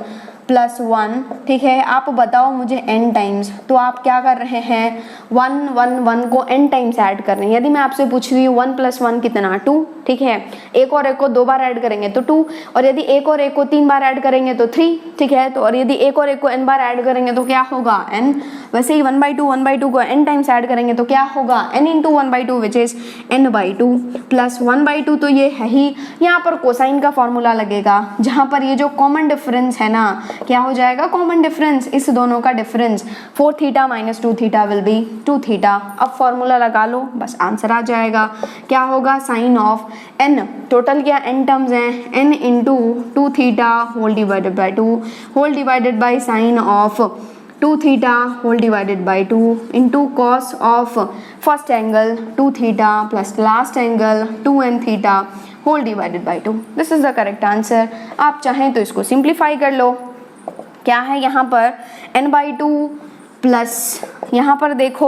प्लस 1, ठीक है, आप बताओ मुझे n टाइम्स, तो आप क्या कर रहे हैं 1 1 1 को n टाइम्स ऐड कर रहे हैं। यदि मैं आपसे पूछ रही हूँ 1 प्लस 1 कितना 2, ठीक है, एक और एक को 2 बार ऐड करेंगे तो 2, और यदि एक और एक को 3 बार ऐड करेंगे तो 3, ठीक है, तो और यदि एक और एक को n बार ऐड करेंगे तो क्या होगा n, वैसे ही 1/2 को n टाइम्स ऐड करेंगे तो क्या होगा n into 1/2 which is n/2 plus 1/2 तो ये है ही। यहाँ पर कोसाइन का फॉर्मूला लगेगा जहाँ पर ये जो कॉमन डिफरेंस है ना, क्या हो जाएगा कॉमन डिफरेंस, इस दोनों का difference 4 theta minus 2 theta will be 2 theta. अब फॉर्मूला लगा लो, बस आंसर आ जाएगा। क्या होगा साइन ऑफ n, टोटल क्या n टर्म्स हैं, n into 2 theta whole divided by 2 whole divided by sine of 2 theta whole divided by 2 into cos of first angle 2 theta plus last angle 2n theta whole divided by 2। This is the correct answer. आप चाहें तो इसको simplify कर लो। क्या है यहाँ पर n/2 प्लस यहाँ पर देखो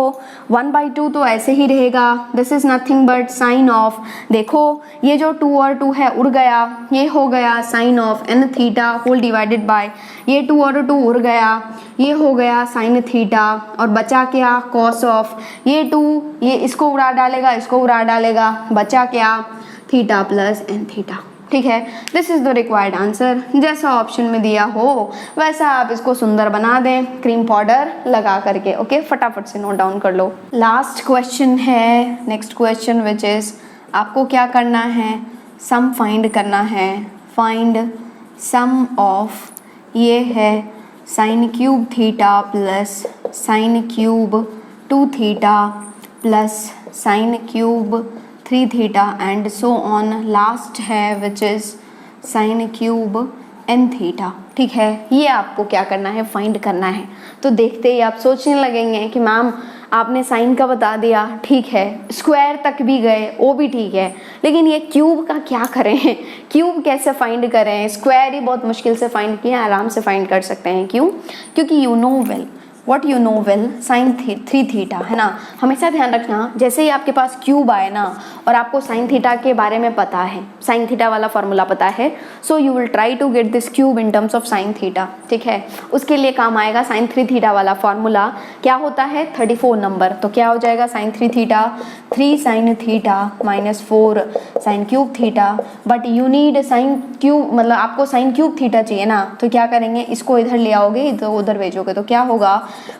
1/2 तो ऐसे ही रहेगा, this is nothing but sine of, देखो ये जो 2 और 2 है उड़ गया, ये हो गया sine of n theta whole divided by ये 2 और 2 उड़ गया, ये हो गया साइन थीटा और बचा क्या कॉस ऑफ ये 2, ये इसको उड़ा डालेगा, इसको उड़ा डालेगा, बचा क्या थीटा प्लस n थीटा। ठीक है, this is the required answer. जैसा ऑप्शन में दिया हो वैसा आप इसको सुंदर बना दें क्रीम पाउडर लगा करके। ओके, फटाफट से नोट डाउन कर लो। लास्ट क्वेश्चन है, नेक्स्ट क्वेश्चन विच इज आपको क्या करना है, सम फाइंड करना है। फाइंड सम ऑफ, ये है sine cube theta plus sine cube 2 theta plus sine cube 3 theta and so on. Last है which is sine cube n theta. ठीक है, ये आपको क्या करना है, फाइंड करना है। तो देखते ही आप सोचने लगेंगे कि मैम आपने साइन का बता दिया, ठीक है, स्क्वायर तक भी गए, वो भी ठीक है, लेकिन ये क्यूब का क्या करें, क्यूब कैसे फाइंड करें, स्क्वायर ही बहुत मुश्किल से फाइंड किया, आराम से फाइंड कर सकते हैं। क्यों? क्योंकि you know well what you know well sine 3 theta, है ना। हमेशा ध्यान रखना, जैसे ही आपके पास क्यूब आए ना और आपको साइन थीटा के बारे में पता है, साइन थीटा वाला फॉर्मूला पता है, so you will try to get this cube in terms of sine theta. ठीक है, उसके लिए काम आएगा साइन 3 थीटा वाला फॉर्मूला। क्या होता है 34 नंबर, तो क्या हो जाएगा sine 3 theta 3 sine theta minus 4 sine cube theta. But you need sine cube, मतलब आपको साइन क्यूब थीटा चाहिए ना, तो क्या करेंगे, इसको इधर ले आओगे, इधर उधर भेजोगे, तो क्या होगा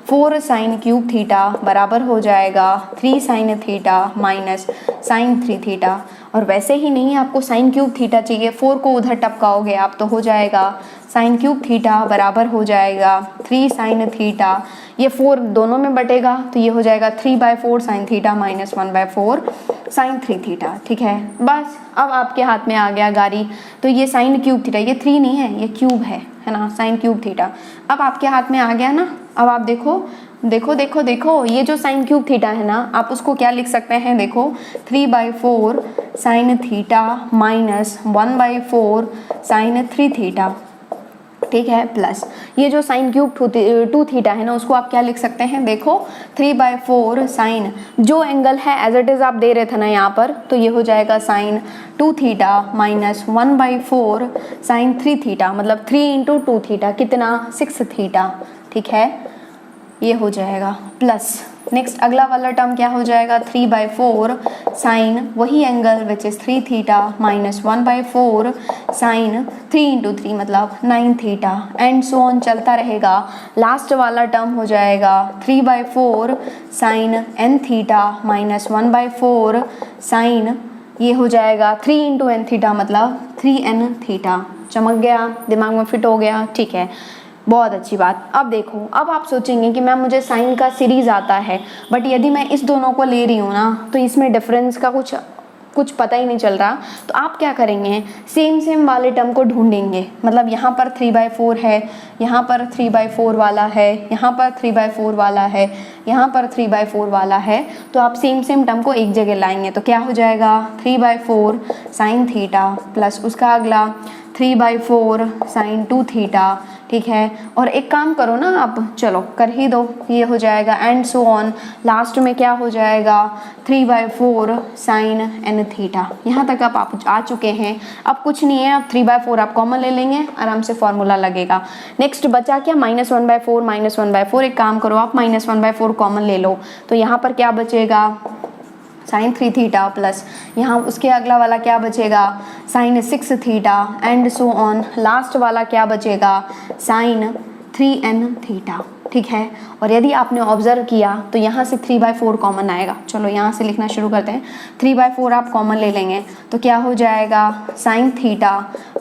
4 साइन क्यूब थीटा बराबर हो जाएगा 3 sine theta minus sine 3 theta. और वैसे ही नहीं, आपको साइन क्यूब थीटा चाहिए, 4 को उधर टपकाओगे आप तो हो जाएगा साइन क्यूब थीटा बराबर हो जाएगा 3 साइन थीटा, ये 4 दोनों में बटेगा तो ये हो जाएगा 3/4 sine theta minus 1/4 sine 3 theta. ठीक है, बस अब आपके हाथ में आ गया गाड़ी। तो ये साइन क्यूब थीटा, ये 3 नहीं है, ये क्यूब है ना, साइन क्यूब थीटा अब आपके हाथ में आ गया ना। अब आप देखो देखो देखो देखो, ये जो साइन क्यूब थीटा है ना, आप उसको क्या लिख सकते हैं, देखो 3/4 sine theta minus 1/4 sine 3 theta. ठीक है, प्लस ये जो साइन क्यूब 2 थीटा है ना, उसको आप क्या लिख सकते हैं, देखो 3/4 साइन, जो एंगल है एज इट इज आप दे रहे थे ना यहाँ पर, तो ये हो जाएगा sine 2 theta minus 1/4 sine 3 theta, मतलब 3 इंटू 2 थीटा कितना 6 थीटा। ठीक है, ये हो जाएगा प्लस नेक्स्ट अगला वाला टर्म क्या हो जाएगा 3/4 साइन वही angle which is 3 theta minus 1/4 sine 3 into 3 मतलब 9 थीटा एंड सो ऑन चलता रहेगा। लास्ट वाला टर्म हो जाएगा 3/4 sine n theta minus 1/4 sine, ये हो जाएगा 3 इंटू n थीटा मतलब 3n थीटा। चमक गया, दिमाग में फिट हो गया। ठीक है, बहुत अच्छी बात। अब देखो, अब आप सोचेंगे कि मैम मुझे साइन का सीरीज आता है, बट यदि मैं इस दोनों को ले रही हूँ ना तो इसमें डिफरेंस का कुछ पता ही नहीं चल रहा, तो आप क्या करेंगे, सेम वाले टर्म को ढूंढेंगे। मतलब यहाँ पर 3/4 है, यहाँ पर 3/4 वाला है, यहाँ पर 3/4 वाला है, यहाँ पर 3/4 वाला है, तो आप सेम टर्म को एक जगह लाएंगे तो क्या हो जाएगा 3/4 साइन थीटा प्लस उसका अगला 3/4 साइन 2 थीटा। ठीक है, और एक काम करो ना आप, चलो कर ही दो, ये हो जाएगा एंड सो ऑन। लास्ट में क्या हो जाएगा 3/4 साइन n थीटा। यहाँ तक आप आ चुके हैं। अब कुछ नहीं है, अब 3/4 आप कॉमन ले लेंगे, आराम से फॉर्मूला लगेगा। नेक्स्ट बचा क्या -1/4 एक काम करो आप -1/4 कॉमन ले लो, तो यहाँ पर क्या बचेगा साइन 3 थीटा प्लस यहाँ उसके अगला वाला क्या बचेगा sine 6 theta and so on. Last वाला क्या बचेगा साइन 3n थीटा। ठीक है। और यदि आपने ऑब्जर्व किया तो यहाँ से 3/4 कॉमन आएगा। चलो यहाँ से लिखना शुरू करते हैं। 3/4 आप कॉमन ले लेंगे तो क्या हो जाएगा, sign theta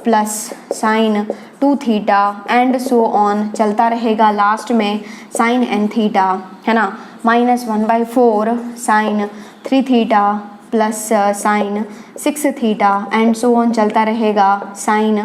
plus sine 2 theta and so on चलता रहेगा, लास्ट में साइन n थीटा, है ना, -1/4 sine 3 theta plus sine 6 theta and so on चलता रहेगा, साइन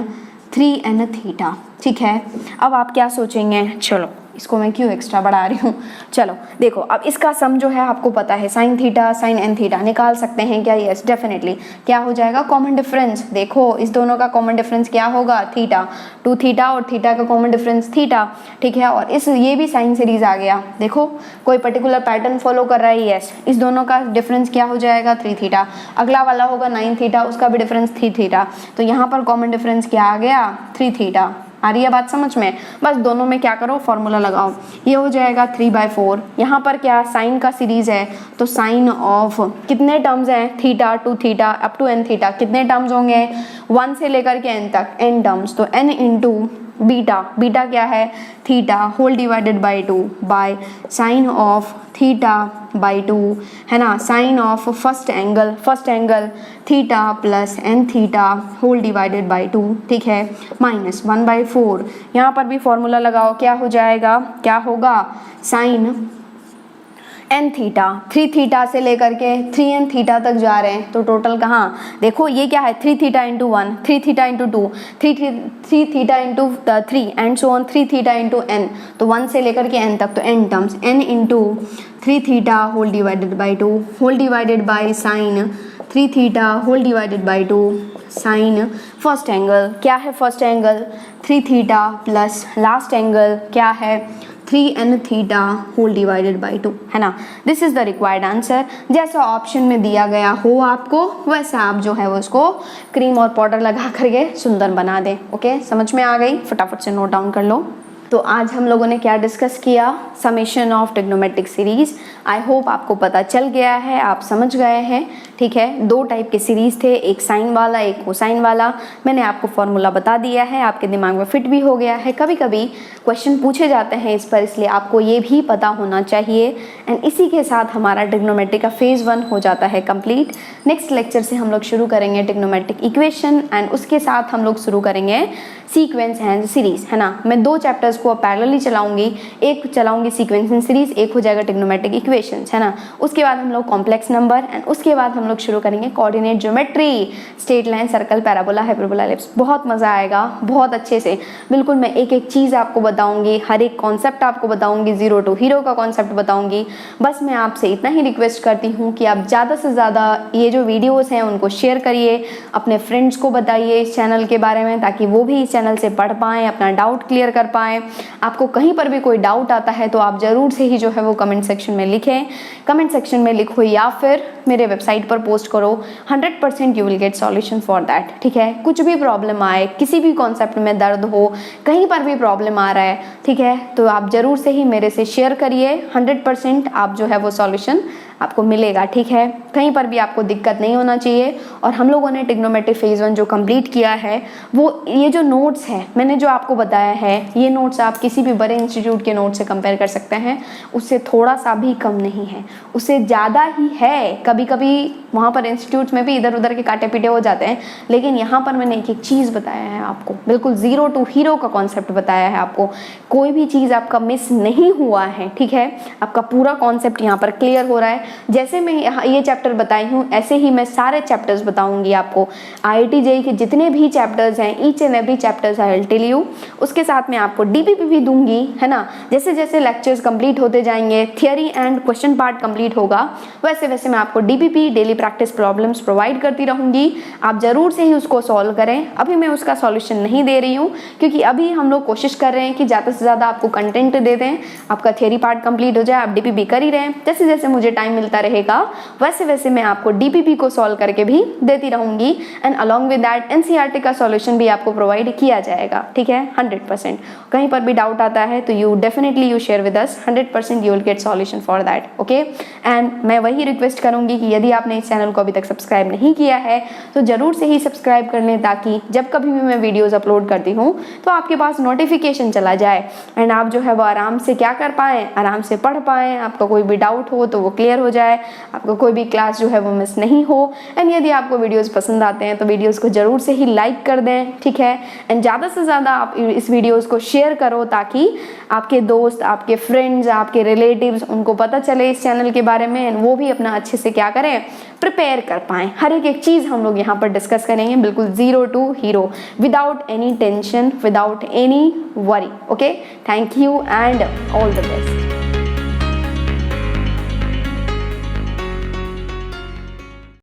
3n थीटा। ठीक है, अब आप क्या सोचेंगे, चलो इसको मैं क्यों एक्स्ट्रा बढ़ा रही हूँ। चलो देखो, अब इसका सम जो है आपको पता है, sine theta sine n theta निकाल सकते हैं क्या, यस डेफिनेटली। क्या हो जाएगा, कॉमन डिफरेंस, देखो इस दोनों का कॉमन डिफरेंस क्या होगा, थीटा, 2 थीटा और थीटा का कॉमन डिफरेंस थीटा। ठीक है, और इस ये भी साइन सीरीज आ गया, देखो कोई पर्टिकुलर पैटर्न फॉलो कर रहा है, यस, इस दोनों का डिफरेंस क्या हो जाएगा, 3 थीटा। अगला वाला होगा 9 थीटा, उसका भी डिफरेंस 3 थीटा। तो यहाँ पर कॉमन डिफरेंस क्या आ गया, 3 थीटा। आ रही है बात समझ में, बस दोनों में क्या करो, फॉर्मूला लगाओ, ये हो जाएगा 3/4। यहाँ पर क्या साइन का सीरीज है तो साइन ऑफ कितने टर्म्स हैं, theta 2 theta up to n theta, कितने टर्म्स होंगे, 1 से लेकर के n तक n टर्म्स, तो n इंटू बीटा, बीटा क्या है, theta whole divided by 2 by sine of theta by 2, है ना, sine of first angle theta plus n theta whole divided by 2, ठीक है, -1/4। यहाँ पर भी फॉर्मूला लगाओ, क्या हो जाएगा, क्या होगा, साइन n थीटा, 3 थीटा से लेकर के 3n थीटा तक जा रहे हैं, तो टोटल कहाँ, देखो ये क्या है, 3 theta into 1, 3 theta into 2, 3 theta into 3 and so on, 3 theta into n, तो 1 से लेकर के n तक, तो n terms, n into 3 theta whole divided by 2 whole divided by sine 3 theta whole divided by 2 sine first angle, क्या है first angle, 3 theta plus last angle क्या है, 3n theta whole divided by 2, है ना। This is the required answer. जैसा option में दिया गया हो आपको वैसा आप जो है वो उसको क्रीम और पाउडर लगा करके सुंदर बना दें। ओके, समझ में आ गई, फटाफट से नोट डाउन कर लो। तो आज हम लोगों ने क्या डिस्कस किया, summation of trigonometric series. I hope आपको पता चल गया है, आप समझ गए हैं। ठीक है, 2 टाइप के सीरीज थे, एक साइन वाला एक कोसाइन वाला। मैंने आपको फॉर्मूला बता दिया है, आपके दिमाग में फिट भी हो गया है। कभी कभी क्वेश्चन पूछे जाते हैं इस पर, इसलिए आपको ये भी पता होना चाहिए। एंड इसी के साथ हमारा ट्रिग्नोमेट्री का फेज़ 1 हो जाता है कंप्लीट। नेक्स्ट लेक्चर से हम लोग शुरू करेंगे ट्रिग्नोमेट्रिक इक्वेशन एंड उसके साथ हम लोग शुरू करेंगे सीक्वेंस एंड सीरीज, है ना। मैं 2 चैप्टर्स को पैरेलली चलाऊंगी, एक चलाऊंगी सीक्वेंस एंड सीरीज, एक हो जाएगा ट्रिग्नोमेट्रिक इक्वेशंस, है ना। उसके बाद हम लोग कॉम्प्लेक्स नंबर एंड उसके बाद हम लोग शुरू करेंगे coordinate geometry, straight line, circle, parabola, hyperbola, ellipse. बहुत मजा आएगा, बहुत अच्छे से, बिल्कुल मैं एक एक चीज़ आपको बताऊंगी, हर एक कॉन्सेप्ट आपको बताऊंगी, 0 to हीरो का कॉन्सेप्ट बताऊंगी। बस मैं आपसे इतना ही रिक्वेस्ट करती हूँ कि आप ज़्यादा से ज़्यादा ये जो वीडियोज़ हैं उनको शेयर करिए, अपने फ्रेंड्स को बताइए इस चैनल के बारे में, ताकि वो भी इस चैनल से पढ़ पाएँ, अपना डाउट क्लियर कर पाएँ। आपको कहीं पर भी कोई डाउट आता है तो आप ज़रूर से ही जो है वो कमेंट सेक्शन में लिखें, कमेंट सेक्शन में लिखो या फिर मेरे वेबसाइट पर पोस्ट करो। 100% you will get solution for that. ठीक है, कुछ भी प्रॉब्लम आए, किसी भी कॉन्सेप्ट में दर्द हो, कहीं पर भी प्रॉब्लम आ रहा है, ठीक है, तो आप ज़रूर से ही मेरे से शेयर करिए। 100% आप जो है वो सॉल्यूशन आपको मिलेगा। ठीक है, कहीं पर भी आपको दिक्कत नहीं होना चाहिए। और हम लोगों ने ट्रिग्नोमेट्री फेज़ 1 जो कंप्लीट किया है, वो ये जो नोट्स है मैंने जो आपको बताया है, ये नोट्स आप किसी भी बड़े इंस्टीट्यूट के नोट से कंपेयर कर सकते हैं, उससे थोड़ा सा भी कम नहीं है, उससे ज़्यादा ही है। कभी कभी वहाँ पर इंस्टीट्यूट में भी इधर उधर के काटे पीटे हो जाते हैं, लेकिन यहाँ पर मैंने एक एक चीज़ बताया है आपको, बिल्कुल 0 to हीरो का कॉन्सेप्ट बताया है आपको। कोई भी चीज़ आपका मिस नहीं हुआ है। ठीक है, आपका पूरा कॉन्सेप्ट यहाँ पर क्लियर हो रहा है। जैसे मैं ये चैप्टर बताई हूँ ऐसे ही मैं सारे चैप्टर्स बताऊंगी आपको। IIT JEE के जितने भी चैप्टर्स हैं, each and every chapters I will tell you. उसके साथ में आपको DPP भी दूंगी, है ना। जैसे जैसे लेक्चर्स कंप्लीट होते जाएंगे, theory and question part complete होगा, वैसे वैसे मैं आपको DPP daily practice problems provide करती रहूंगी। आप ज़रूर से ही उसको सॉल्व करें। अभी मैं उसका सॉल्यूशन नहीं दे रही हूँ, क्योंकि अभी हम लोग कोशिश कर रहे हैं कि ज़्यादा से ज़्यादा आपको कंटेंट दे दें, आपका थियरी पार्ट कंप्लीट हो जाए, आप DPP कर ही रहें। जैसे जैसे मुझे टाइम मिलता रहेगा वैसे वैसे मैं आपको DPP को सॉल्व करके भी देती रहूँगी and along with that NCERT का सॉल्यूशन भी आपको प्रोवाइड किया जाएगा, ठीक है, 100%। कहीं पर भी डाउट आता है तो you definitely you share with us, 100% you will get solution for that, okay. And मैं वही रिक्वेस्ट करूँगी कि यदि आपने इस चैनल को अभी तक सब्सक्राइब नहीं किया है तो ज़रूर से ही सब्सक्राइब कर लें, ताकि जब कभी भी मैं वीडियोज़ अपलोड करती हूँ तो आपके पास नोटिफिकेशन चला जाए एंड आप जो है वो आराम से क्या कर पाएँ, आराम से पढ़ पाएँ, आपका कोई भी डाउट हो तो वो क्लियर हो जाए, आपको कोई भी क्लास जो है वो मिस नहीं हो। एंड यदि आपको वीडियोस पसंद आते हैं तो वीडियोस को ज़रूर से ही लाइक कर दें, ठीक है। एंड ज़्यादा से ज़्यादा आप इस वीडियोस को शेयर करो ताकि आपके दोस्त, आपके फ्रेंड्स, आपके रिलेटिव्स, उनको पता चले इस चैनल के बारे में एंड वो भी अपना अच्छे से क्या करें, प्रिपेयर कर पाएँ। हर एक चीज़ हम लोग यहाँ पर डिस्कस करेंगे, बिल्कुल 0 to hero, without any tension, without any worry, okay. Thank you and all the best.